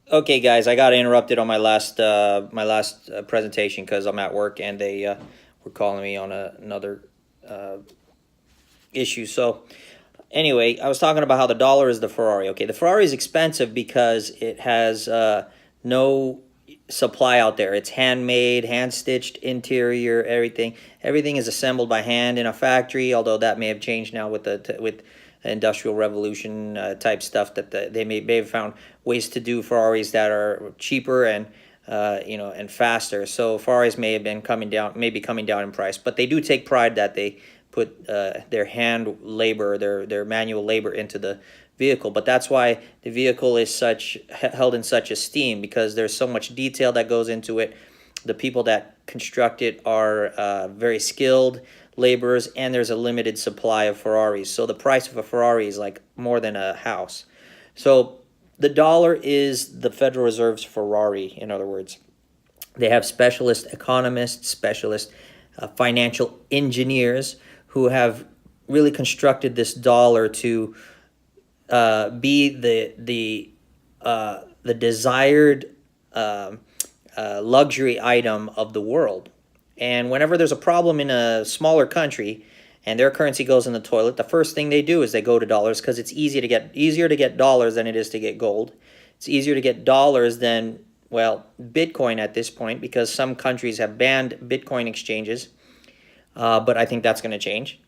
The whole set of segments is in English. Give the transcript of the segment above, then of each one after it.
Okay, guys, I got interrupted on my last presentation because I'm at work and they were calling me on another uh, issue. So anyway, I was talking about how the dollar is the Ferrari. Okay, the Ferrari is expensive because it has no supply out there. It's handmade, hand stitched interior, everything. Everything is assembled by hand in a factory. Although that may have changed now with with industrial revolution type stuff that they may have found ways to do Ferraris that are cheaper and and faster. So Ferraris may have been coming down, maybe coming down in price, but they do take pride that they put their hand labor, their manual labor into the vehicle. But that's why the vehicle is such held in such esteem, because there's so much detail that goes into it. The people that construct it are very skilled laborers, and there's a limited supply of Ferraris. So the price of a Ferrari is like more than a house. So the dollar is the Federal Reserve's Ferrari, in other words. They have specialist economists, specialist financial engineers who have really constructed this dollar to be the desired luxury item of the world. And whenever there's a problem in a smaller country and their currency goes in the toilet, the first thing they do is they go to dollars, because it's easier to get dollars than it is to get gold. It's easier to get dollars than, well, Bitcoin at this point, because some countries have banned Bitcoin exchanges. But I think that's going to change.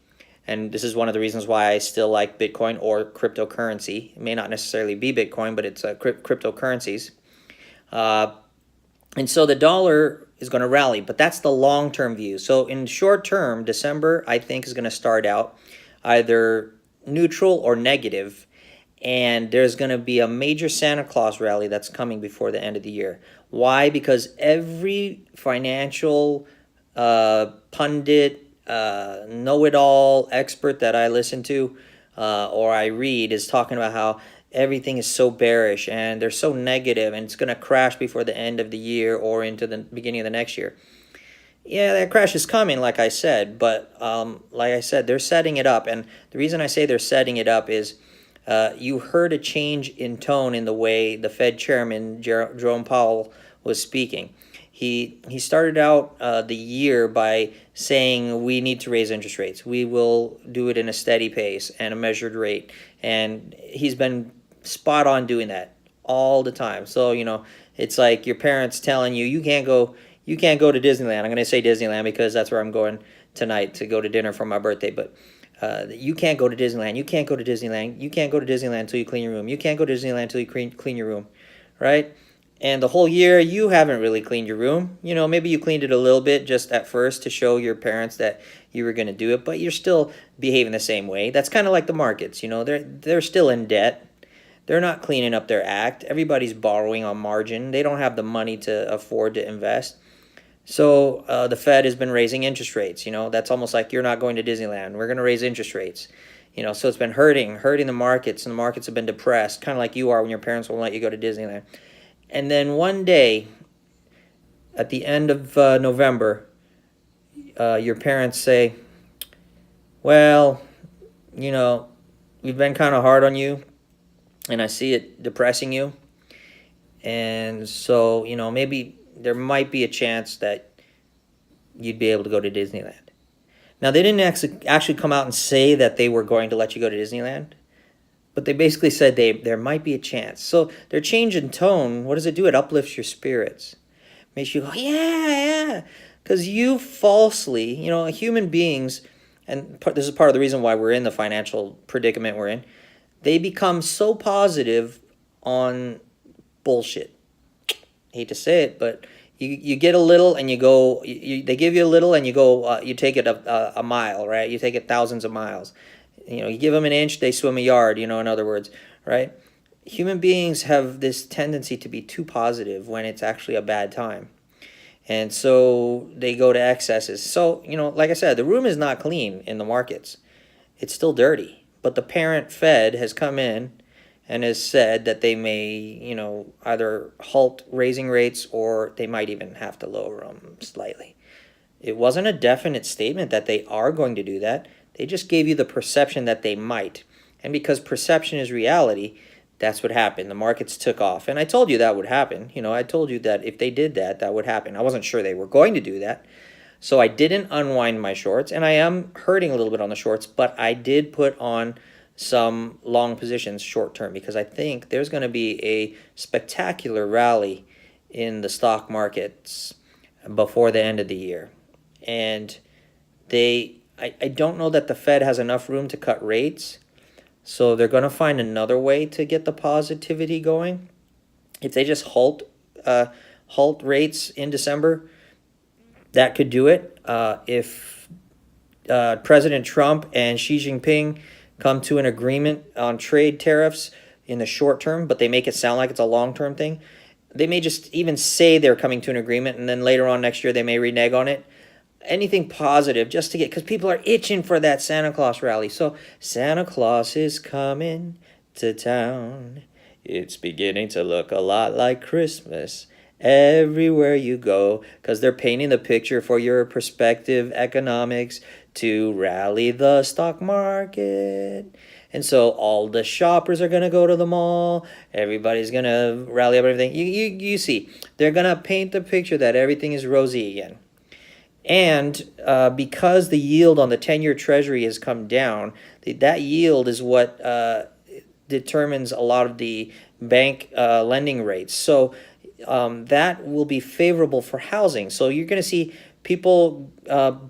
And this is one of the reasons why I still like Bitcoin or cryptocurrency. It may not necessarily be Bitcoin, but it's cryptocurrencies. Uh, and so the dollar is going to rally, but that's the long-term view. So in short term, December, I think, is going to start out either neutral or negative, and there's going to be a major Santa Claus rally that's coming before the end of the year. Why? Because every financial pundit, know-it-all expert that I listen to or I read is talking about how everything is so bearish and they're so negative and it's going to crash before the end of the year or into the beginning of the next year. Yeah, that crash is coming, like I said, but like I said, they're setting it up. And the reason I say they're setting it up is you heard a change in tone in the way the Fed chairman, Jerome Powell, was speaking. He started out the year by saying we need to raise interest rates. We will do it in a steady pace and a measured rate. And he's been spot on doing that all the time. So, it's like your parents telling you you can't go to Disneyland. I'm going to say Disneyland because that's where I'm going tonight to go to dinner for my birthday. But you can't go to Disneyland. You can't go to Disneyland. You can't go to Disneyland until you clean your room. You can't go to Disneyland until you clean your room, right? And the whole year you haven't really cleaned your room. Maybe you cleaned it a little bit just at first to show your parents that you were going to do it, but you're still behaving the same way. That's kind of like the markets. They're still in debt. They're not cleaning up their act. Everybody's borrowing on margin. They don't have the money to afford to invest. So the Fed has been raising interest rates. That's almost like you're not going to Disneyland. We're going to raise interest rates. So it's been hurting the markets, and the markets have been depressed, kind of like you are when your parents won't let you go to Disneyland. And then one day, at the end of November, your parents say, well, we've been kind of hard on you, and I see it depressing you. And so, maybe there might be a chance that you'd be able to go to Disneyland. Now, they didn't actually come out and say that they were going to let you go to Disneyland, but they basically said there might be a chance. So their change in tone, what does it do? It uplifts your spirits. Makes you go, yeah, yeah. Because you falsely, human beings, and this is part of the reason why we're in the financial predicament we're in, they become so positive on bullshit. Hate to say it, but you get a little and you go, they give you a little and you go, you take it a mile, right? You take it thousands of miles. You give them an inch, they swim a yard, in other words, right? Human beings have this tendency to be too positive when it's actually a bad time. And so they go to excesses. So, like I said, the room is not clean in the markets. It's still dirty. But the parent Fed has come in and has said that they may, either halt raising rates or they might even have to lower them slightly. It wasn't a definite statement that they are going to do that. They just gave you the perception that they might. And because perception is reality, That's what happened. The markets took off. And I told you that would happen. You know, I told you that if they did that, that would happen. I wasn't sure they were going to do that. So I didn't unwind my shorts, and I am hurting a little bit on the shorts, but I did put on some long positions short term because I think there's going to be a spectacular rally in the stock markets before the end of the year. And I don't know that the Fed has enough room to cut rates, so they're going to find another way to get the positivity going. If they just halt rates in December, that could do it. If President Trump and Xi Jinping come to an agreement on trade tariffs in the short term, but they make it sound like it's a long-term thing, they may just even say they're coming to an agreement, and then later on next year they may renege on it. Anything positive just to get, because people are itching for that Santa Claus rally. So Santa Claus is coming to town. It's beginning to look a lot like Christmas everywhere you go, because they're painting the picture for your prospective economics to rally the stock market. And so all the shoppers are going to go to the mall. Everybody's going to rally up everything. You see, they're going to paint the picture that everything is rosy again. And because the yield on the 10-year Treasury has come down, that yield is what determines a lot of the bank lending rates. So that will be favorable for housing. So you're going to see people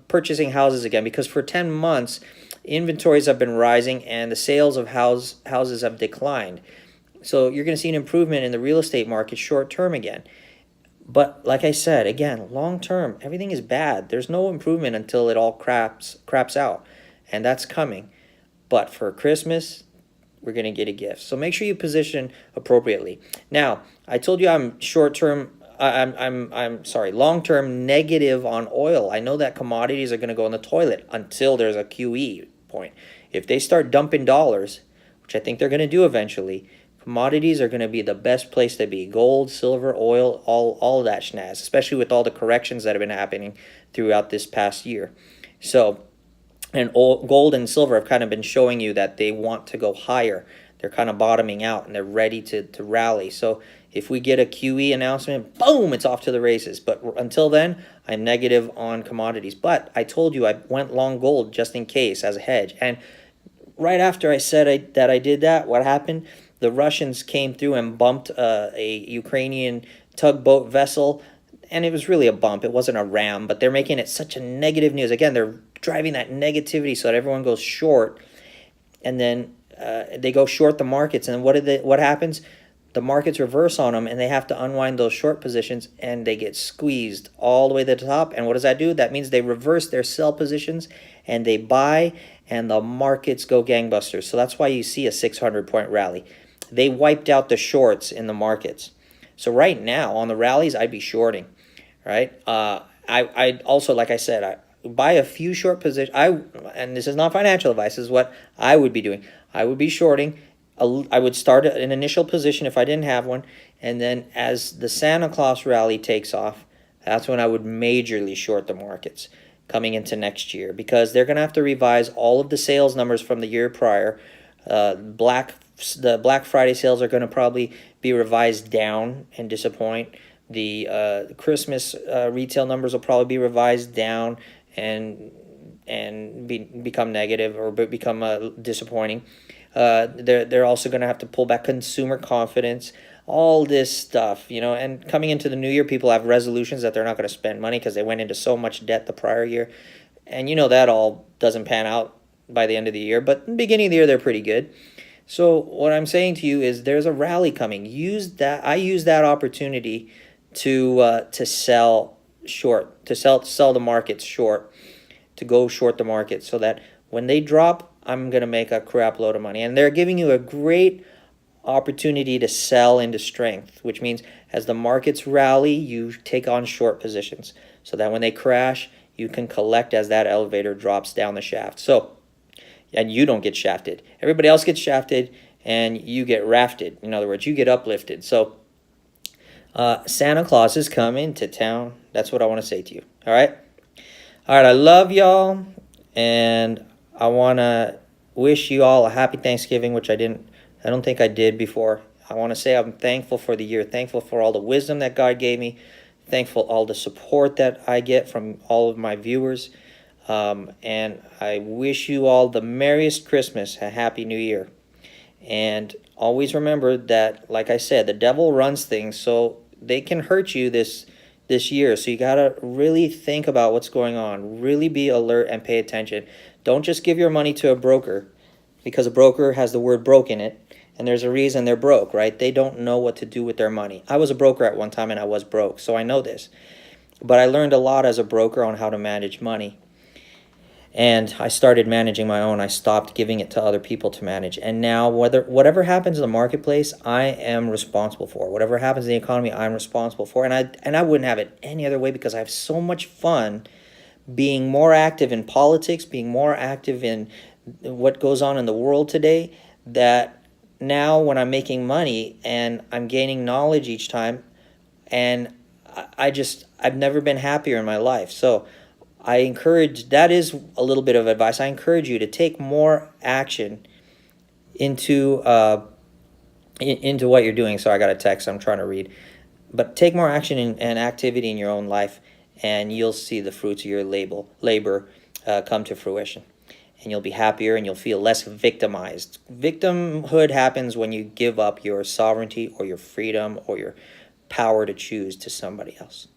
purchasing houses again, because for 10 months, inventories have been rising and the sales of houses have declined. So you're going to see an improvement in the real estate market short term again. But like I said, again, long term, everything is bad. There's no improvement until it all craps out. And that's coming. But for Christmas, we're going to get a gift. So make sure you position appropriately. Now, I told you I'm long term negative on oil. I know that commodities are going to go in the toilet until there's a QE point. If they start dumping dollars, which I think they're going to do eventually, commodities are going to be the best place to be. Gold, silver, oil, all that schnaz, especially with all the corrections that have been happening throughout this past year. So, and gold and silver have kind of been showing you that they want to go higher. They're kind of bottoming out and they're ready to rally. So if we get a QE announcement, boom, it's off to the races. But until then, I'm negative on commodities. But I told you I went long gold just in case as a hedge. And right after I said that I did that, what happened? The Russians came through and bumped a Ukrainian tugboat vessel, and it was really a bump. It wasn't a ram, but they're making it such a negative news. Again, they're driving that negativity so that everyone goes short, and then they go short the markets. And what happens? The markets reverse on them, and they have to unwind those short positions, and they get squeezed all the way to the top. And what does that do? That means they reverse their sell positions, and they buy, and the markets go gangbusters. So that's why you see a 600-point rally. They wiped out the shorts in the markets. So right now, on the rallies, I'd be shorting, right? I'd also, like I said, I buy a few short positions. And this is not financial advice. This is what I would be doing. I would be shorting. I would start an initial position if I didn't have one. And then as the Santa Claus rally takes off, that's when I would majorly short the markets coming into next year, because they're going to have to revise all of the sales numbers from the year prior. The Black Friday sales are going to probably be revised down and disappoint. The Christmas retail numbers will probably be revised down and become negative or become disappointing. They're also going to have to pull back consumer confidence, all this stuff, and coming into the new year, people have resolutions that they're not going to spend money because they went into so much debt the prior year. And that all doesn't pan out by the end of the year, but in the beginning of the year, they're pretty good. So what I'm saying to you is there's a rally coming. I use that opportunity to sell short, to sell the markets short, to go short the market, so that when they drop, I'm going to make a crap load of money. And they're giving you a great opportunity to sell into strength, which means as the markets rally, you take on short positions so that when they crash, you can collect as that elevator drops down the shaft. So, and you don't get shafted. Everybody else gets shafted, and you get rafted. In other words, you get uplifted. So Santa Claus is coming to town. That's what I want to say to you. All right? All right, I love y'all, and I want to wish you all a happy Thanksgiving, which I didn't I don't think I did before. I want to say I'm thankful for the year, thankful for all the wisdom that God gave me, thankful all the support that I get from all of my viewers. And I wish you all the merriest Christmas, a happy new year. And always remember that, like I said, the devil runs things so they can hurt you this year. So you got to really think about what's going on. Really be alert and pay attention. Don't just give your money to a broker, because a broker has the word broke in it, and there's a reason they're broke, right? They don't know what to do with their money. I was a broker at one time and I was broke, so I know this. But I learned a lot as a broker on how to manage money. And I started managing my own. I stopped giving it to other people to manage. And now whatever happens in the marketplace, I am responsible for. Whatever happens in the economy, I'm responsible for. And I wouldn't have it any other way, because I have so much fun being more active in politics, being more active in what goes on in the world today, that now when I'm making money and I'm gaining knowledge each time, and I've never been happier in my life. So I encourage, that is a little bit of advice. I encourage you to take more action into into what you're doing. Sorry, I got a text I'm trying to read. But take more action and activity in your own life, and you'll see the fruits of your labor come to fruition. And you'll be happier, and you'll feel less victimized. Victimhood happens when you give up your sovereignty or your freedom or your power to choose to somebody else.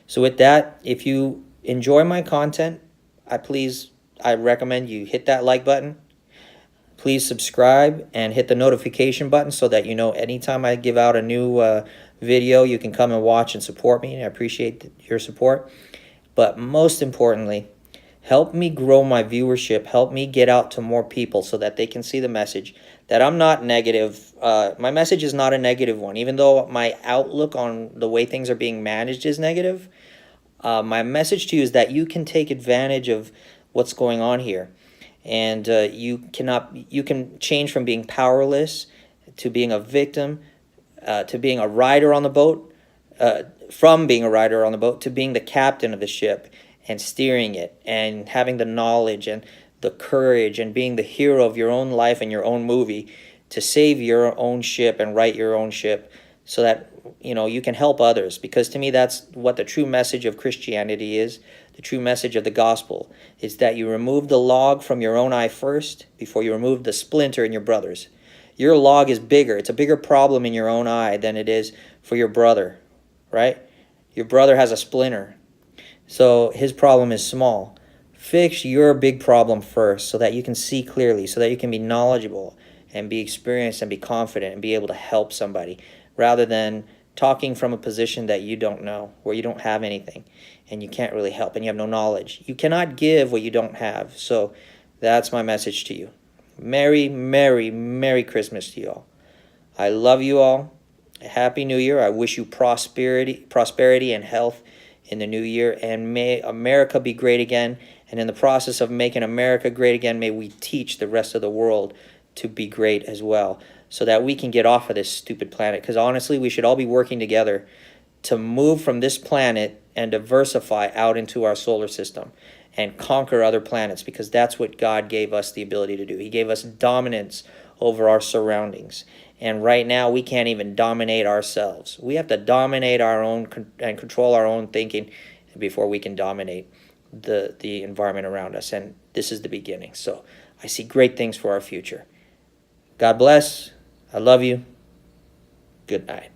So with that, if you enjoy my content, I recommend you hit that like button. Please subscribe and hit the notification button so that you know anytime I give out a new video, you can come and watch and support me. I appreciate your support. But most importantly, help me grow my viewership. Help me get out to more people so that they can see the message, that I'm not negative. My message is not a negative one. Even though my outlook on the way things are being managed is negative, my message to you is that you can take advantage of what's going on here. And you can change from being powerless to being a victim, to being a rider on the boat, from being a rider on the boat to being the captain of the ship and steering it and having the knowledge and the courage and being the hero of your own life and your own movie to save your own ship and right your own ship, so that you can help others. Because to me, that's what the true message of Christianity is. The true message of the gospel is that you remove the log from your own eye first before you remove the splinter in your brother's. Your log is bigger. It's a bigger problem in your own eye than it is for your brother, right? Your brother has a splinter, so his problem is small. Fix your big problem first so that you can see clearly, so that you can be knowledgeable and be experienced and be confident and be able to help somebody, rather than talking from a position that you don't know, where you don't have anything and you can't really help and you have no knowledge. You cannot give what you don't have. So that's my message to you. Merry, Merry, Merry Christmas to you all. I love you all. Happy New Year. I wish you prosperity and health in the new year, and may America be great again. And in the process of making America great again, may we teach the rest of the world to be great as well, so that we can get off of this stupid planet. Because honestly, we should all be working together to move from this planet and diversify out into our solar system and conquer other planets, because that's what God gave us the ability to do. He gave us dominance over our surroundings. And right now, we can't even dominate ourselves. We have to dominate our own and control our own thinking before we can dominate the environment around us. And this is the beginning. So I see great things for our future. God bless. I love you. Good night.